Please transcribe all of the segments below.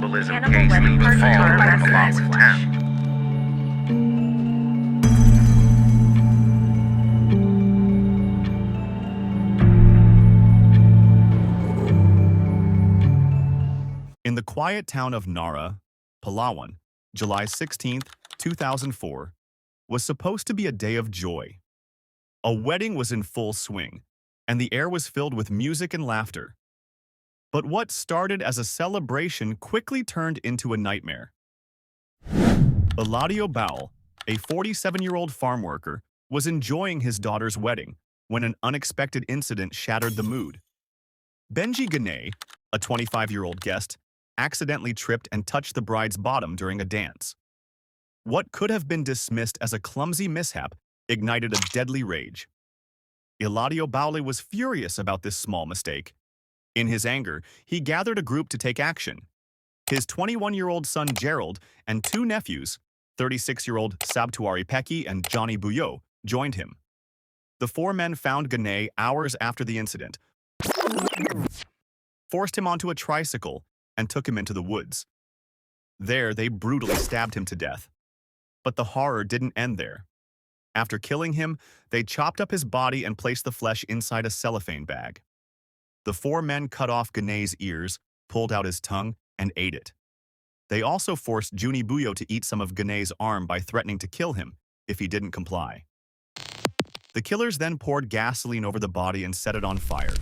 cannibalism case leaves the fall by the palawan town. In the quiet town of Narra, Palawan, July 16th, 2004, was supposed to be a day of joy. A wedding was in full swing, and the air was filled with music and laughter. But what started as a celebration quickly turned into a nightmare. Eladio, a 47-year-old farm worker, was enjoying his daughter's wedding when an unexpected incident shattered the mood. Benji Ganay, a 25-year-old guest, accidentally tripped and touched the bride's bottom during a dance. What could have been dismissed as a clumsy mishap ignited a deadly rage. Eladio was furious about this small mistake. In his anger, he gathered a group to take action. His 21-year-old son Gerald and two nephews, 36-year-old Sabtuari Peki and Johnny Buyo, joined him. The four men found Ganay hours after the incident, forced him onto a tricycle, and took him into the woods. There, they brutally stabbed him to death. But the horror didn't end there. After killing him, they chopped up his body and placed the flesh inside a cellophane bag. The four men cut off Ganay's ears, pulled out his tongue, and ate it. They also forced Juni Buyo to eat some of Ganay's arm by threatening to kill him if he didn't comply. The killers then poured gasoline over the body and set it on fire.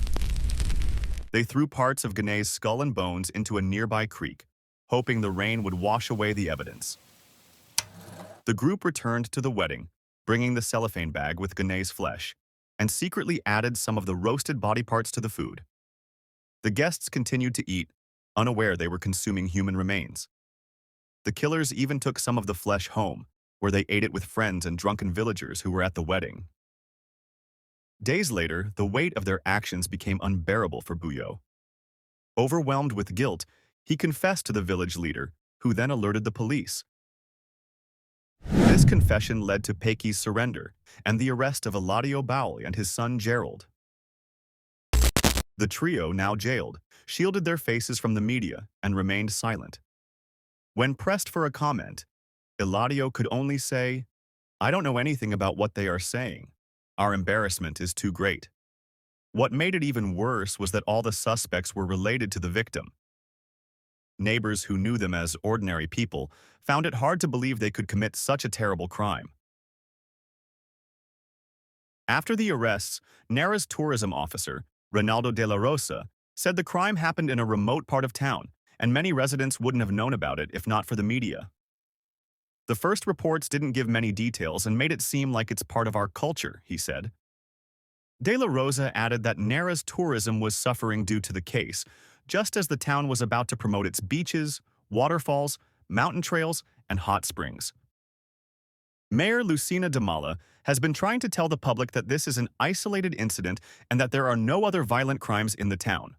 They threw parts of Ganay's skull and bones into a nearby creek, hoping the rain would wash away the evidence. The group returned to the wedding, bringing the cellophane bag with Ganay's flesh, and secretly added some of the roasted body parts to the food. The guests continued to eat, unaware they were consuming human remains. The killers even took some of the flesh home, where they ate it with friends and drunken villagers who were at the wedding. Days later, the weight of their actions became unbearable for Buyo. Overwhelmed with guilt, he confessed to the village leader, who then alerted the police. This confession led to Peki's surrender and the arrest of Eladio and his son Gerald. The trio, now jailed, shielded their faces from the media and remained silent. When pressed for a comment, Eladio could only say, "I don't know anything about what they are saying. Our embarrassment is too great." What made it even worse was that all the suspects were related to the victim. Neighbors who knew them as ordinary people found it hard to believe they could commit such a terrible crime. After the arrests, Narra's tourism officer, Ronaldo de la Rosa, said the crime happened in a remote part of town, and many residents wouldn't have known about it if not for the media. The first reports didn't give many details and made it seem like it's part of our culture, he said. De la Rosa added that Narra's tourism was suffering due to the case, just as the town was about to promote its beaches, waterfalls, mountain trails, and hot springs. Mayor Lucina Damala has been trying to tell the public that this is an isolated incident and that there are no other violent crimes in the town.